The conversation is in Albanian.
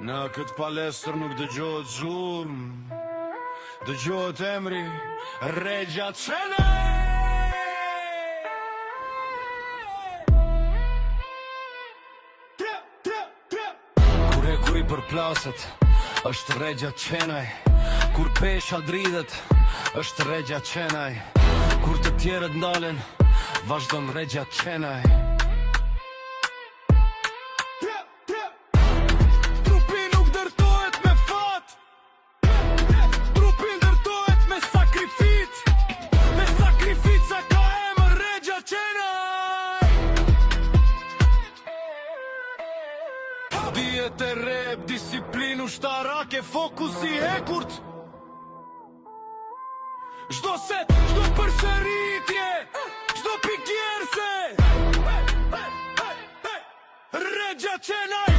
Në këtë palestër nuk dëgjohet zhurmë, dëgjohet emri Regja Çenaj. Kur i përplaset, është Regja Çenaj. Kur pesha dridhet, është Regja Çenaj. Kur të tjerët ndalen, vazhdon Regja Çenaj. Dijet e rep, disiplinu shtarake, fokus i hekurt. Çdo set, çdo përsëritje, çdo pikë gjerse, Regja Çenaj.